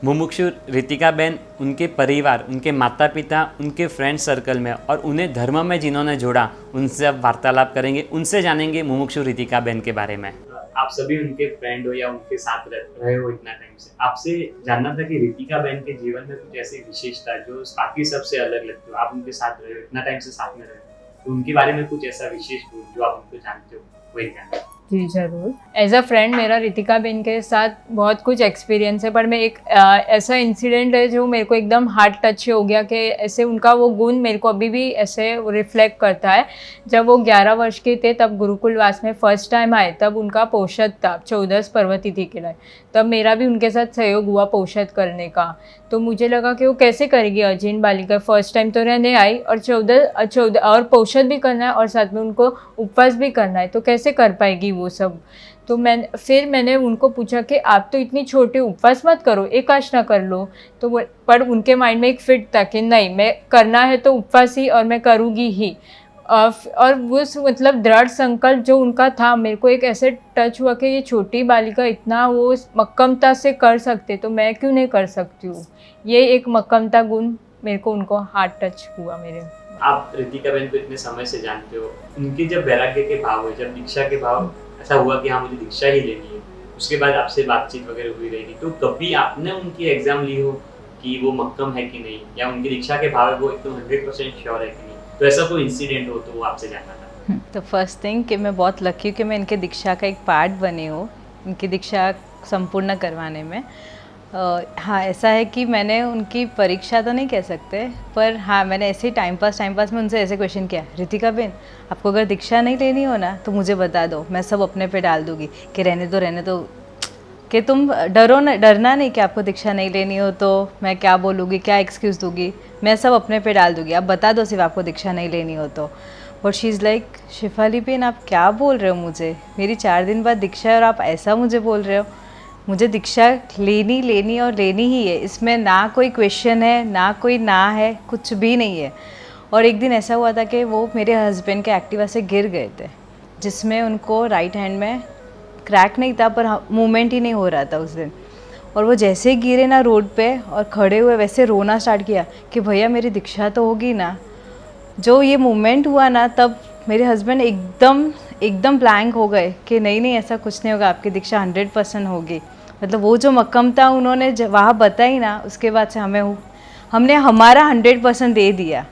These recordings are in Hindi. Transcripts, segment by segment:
मुमुक्षु रितिका बहन उनके परिवार, उनके माता पिता, उनके फ्रेंड सर्कल में और उन्हें धर्म में जिन्होंने जोड़ा, उनसे अब वार्तालाप करेंगे, उनसे जानेंगे मुमुक्षु रितिका बहन के बारे में। आप सभी उनके फ्रेंड हो या उनके साथ रहे हो इतना टाइम से, आपसे जानना था कि रितिका बहन के जीवन में कुछ ऐसी विशेषता जो बाकी सबसे अलग लगती हो। आप उनके साथ रहे हो, इतना टाइम से साथ में रहे हो, तो उनके बारे में कुछ ऐसा विशेष गुण जो आप उनको जानते हो, वही जानना। जी ज़रूर। एज अ फ्रेंड मेरा रितिका बहन के साथ बहुत कुछ एक्सपीरियंस है, पर मैं एक ऐसा इंसिडेंट है जो मेरे को एकदम हार्ट टच हो गया कि ऐसे उनका वो गुण मेरे को अभी भी ऐसे रिफ्लेक्ट करता है। जब वो 11 वर्ष के थे तब गुरुकुलवास में फर्स्ट टाइम आए, तब उनका पौषध था, 14 पर्व तिथि के लिए। तब मेरा भी उनके साथ सहयोग हुआ पौषध करने का। तो मुझे लगा कि वो कैसे करेगी अजीर्ण बालिका, फर्स्ट टाइम तो रहने आई और 14 और पौषध भी करना है और साथ में उनको उपवास भी करना है, तो कैसे कर पाएगी वो सब। तो मैंने उनको पूछा कि आप तो इतनी छोटे, उपवास मत करो, एकादशी कर लो। तो वो पर उनके माइंड में एक फिट था कि नहीं, मैं करना है तो उपवास ही और मैं करूँगी ही। और वो मतलब दृढ़ संकल्प जो उनका था, मेरे को एक ऐसे टच हुआ कि ये छोटी बालिका इतना वो मक्कमता से कर सकते, तो मैं क्यों नहीं कर सकती हूँ। ये एक मक्कमता गुण मेरे को उनको हार्ट टच हुआ मेरे। आप रितिका बहन को इतने समय से जानते हो, उनकी जब वैराग्य के भाव हुए, जब दीक्षा के भाव ऐसा हुआ कि हाँ मुझे दीक्षा ही लेनी है, उसके बाद आपसे बातचीत वगैरह हुई रहेगी, तो कभी आपने उनकी एग्जाम ली हो कि वो मक्कम है कि नहीं, या उनकी दीक्षा के भाव है वो एकदम 100% श्योर है कि नहीं, तो ऐसा कोई इंसिडेंट हो तो वो आपसे जानना था। तो फर्स्ट थिंग कि मैं बहुत लकी हूँ कि मैं इनके दीक्षा का एक पार्ट बनी हूँ, इनकी दीक्षा संपूर्ण करवाने में। हाँ, ऐसा है कि मैंने उनकी परीक्षा तो नहीं कह सकते, पर हाँ मैंने ऐसे ही टाइम पास में उनसे ऐसे क्वेश्चन किया, रितिका बहन आपको अगर दीक्षा नहीं लेनी हो ना तो मुझे बता दो, मैं सब अपने पे डाल दूँगी कि रहने दो कि तुम डरना नहीं कि आपको दीक्षा नहीं लेनी हो तो मैं क्या बोलूँगी, क्या एक्सक्यूज़ दूँगी, मैं सब अपने पे डाल दूँगी, आप बता दो सिर्फ आपको दीक्षा नहीं लेनी हो तो। But she is like, Shifali बहन आप क्या बोल रहे हो, मुझे मेरी 4 दिन बाद दीक्षा है और आप ऐसा मुझे बोल रहे हो। मुझे दीक्षा लेनी और लेनी ही है, इसमें ना कोई क्वेश्चन है, ना कोई ना है, कुछ भी नहीं है। और एक दिन ऐसा हुआ था कि वो मेरे हस्बैंड के एक्टिवा से गिर गए थे, जिसमें उनको राइट हैंड में क्रैक नहीं था पर मूवमेंट ही नहीं हो रहा था उस दिन। और वो जैसे गिरे ना रोड पे और खड़े हुए वैसे रोना स्टार्ट किया कि भैया मेरी दीक्षा तो होगी ना। जो ये मूवमेंट हुआ ना, तब मेरे हस्बैंड एकदम ब्लैंक हो गए कि नहीं ऐसा कुछ नहीं होगा, आपकी दीक्षा 100% होगी। मतलब वो जो मक्कमता उन्होंने वहाँ बताई ना, उसके बाद से हमने हमारा 100% दे दिया।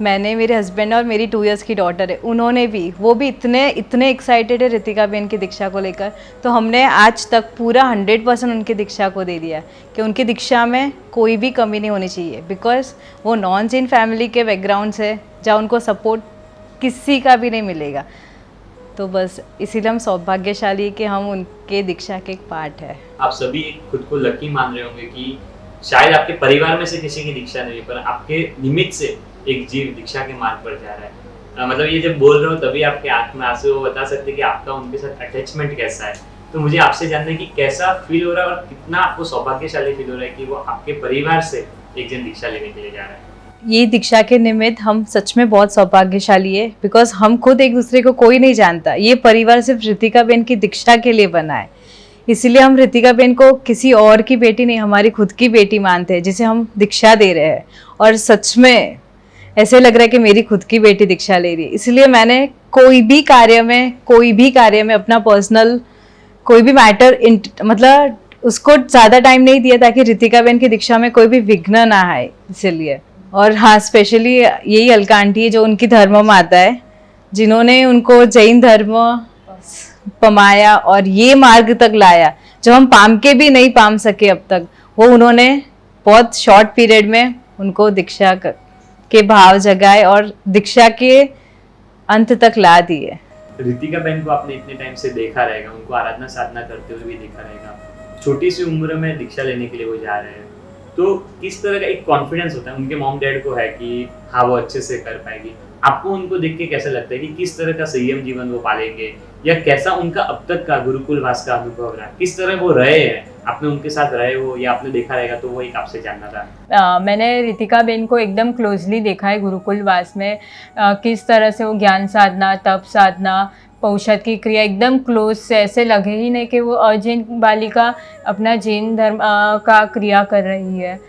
मैंने, मेरे हस्बैंड और मेरी 2 इयर्स की डॉटर है, उन्होंने भी, वो भी इतने एक्साइटेड है रितिका बहन की दीक्षा को लेकर। तो हमने आज तक पूरा 100% उनकी दीक्षा को दे दिया कि उनकी दीक्षा में कोई भी कमी नहीं होनी चाहिए, बिकॉज वो नॉन जैन फैमिली के बैकग्राउंड से, जहाँ उनको सपोर्ट किसी का भी नहीं मिलेगा। तो बस इसीलिए हम सौभाग्यशाली कि हम उनके दीक्षा के एक पार्ट है। आप सभी खुद को लकी मान रहे होंगे कि शायद आपके परिवार में से किसी की दीक्षा नहीं, पर आपके निमित्त से एक जीव दीक्षा के मार्ग पर जा रहा है। मतलब ये जब बोल रहे हो तभी आपके आंख में आंसू, वो बता सकते हैं कि आपका उनके साथ अटैचमेंट कैसा है। तो मुझे आपसे जानना है कि कैसा फील हो रहा है और कितना आपको सौभाग्यशाली फील हो रहा है कि वो आपके परिवार से एक जन दीक्षा लेने के लिए जा रहा है। ये दीक्षा के निमित्त हम सच में बहुत सौभाग्यशाली है, बिकॉज हम खुद एक दूसरे को कोई नहीं जानता। ये परिवार सिर्फ रितिका बहन की दीक्षा के लिए बना है, इसीलिए हम रितिका बहन को किसी और की बेटी नहीं, हमारी खुद की बेटी मानते हैं, जिसे हम दीक्षा दे रहे हैं। और सच में ऐसे लग रहा है कि मेरी खुद की बेटी दीक्षा ले रही है। इसलिए मैंने कोई भी कार्य में अपना पर्सनल कोई भी मैटर मतलब उसको ज़्यादा टाइम नहीं दिया ताकि रितिका बहन की दीक्षा में कोई भी विघ्न ना आए, इसलिए। और हाँ, स्पेशली यही अलका आंटी है जो उनकी धर्म माता है, जिन्होंने उनको जैन धर्म पमाया और ये मार्ग तक लाया जो हम पाम के भी नहीं पाम सके अब तक। वो उन्होंने बहुत शॉर्ट पीरियड में उनको दीक्षा के भाव जगाए और दीक्षा के अंत तक ला दिए। रितिका बहन को आपने इतने टाइम से देखा रहेगा, उनको आराधना साधना करते हुए भी देखा रहेगा, छोटी सी उम्र में दीक्षा लेने के लिए वो जा रहे हैं, तो किस तरह का एक कॉन्फिडेंस होता है उनके मॉम डैड को है कि हाँ वो अच्छे से कर पाएगी। आपको उनको देख के कैसा लगता है कि किस तरह का संयम जीवन वो पालेंगे, या कैसा उनका अब तक का गुरुकुलवास का अनुभव रहा, किस तरह वो रहे हैं, आपने उनके साथ रहे हो या आपने देखा रहेगा, तो वो एक आपसे जानना था। मैंने रितिका बहन को एकदम क्लोजली देखा है गुरुकुलवास में, किस तरह से वो ज्ञान साधना, तप साधना, पौषध की क्रिया एकदम क्लोज से, ऐसे लगे ही नहीं कि वो अजैन बालिका अपना जैन धर्म का क्रिया कर रही है।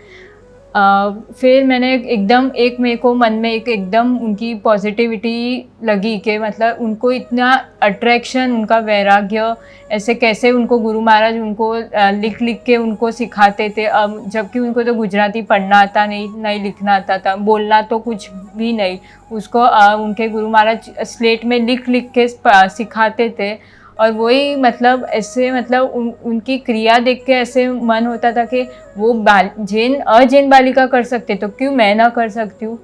फिर मैंने एकदम एक मेरे को मन में एक एकदम उनकी पॉजिटिविटी लगी कि मतलब उनको इतना अट्रैक्शन, उनका वैराग्य, ऐसे कैसे उनको गुरु महाराज उनको लिख लिख के उनको सिखाते थे, जबकि उनको तो गुजराती पढ़ना आता नहीं लिखना आता था, बोलना तो कुछ भी नहीं, उसको उनके गुरु महाराज स्लेट में लिख लिख के सिखाते थे। और वही मतलब ऐसे मतलब उनकी क्रिया देख के ऐसे मन होता था कि वो अजैन बालिका कर सकते तो क्यों मैं ना कर सकती हूँ।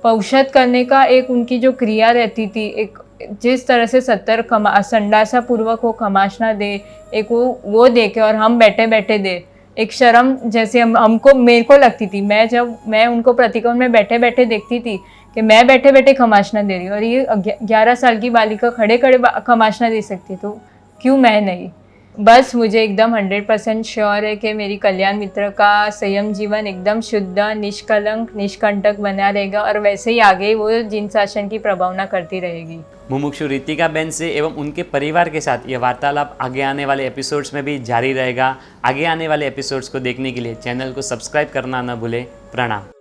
पौषध करने का एक उनकी जो क्रिया रहती थी, एक जिस तरह से 70 संडासा पूर्वक वो खमाशना दे, एक वो दे के और हम बैठे बैठे दे, एक शर्म जैसे हमको मेरे को लगती थी, जब मैं उनको प्रतिक्रमण में बैठे बैठे देखती थी कि मैं बैठे बैठे खमाशना दे रही हूँ और ये 11 साल की बालिका खड़े खड़े खमाशना दे सकती है, तो क्यों मैं नहीं। बस मुझे एकदम 100% श्योर है कि मेरी कल्याण मित्र का संयम जीवन एकदम शुद्ध, निष्कलंक, निष्कंटक बना रहेगा और वैसे ही आगे वो जिन शासन की प्रभावना करती रहेगी। मुमुक्षु रितिका बेन से एवं उनके परिवार के साथ ये वार्तालाप आगे आने वाले एपिसोड्स में भी जारी रहेगा। आगे आने वाले एपिसोड्स को देखने के लिए चैनल को सब्सक्राइब करना न भूलें। प्रणाम।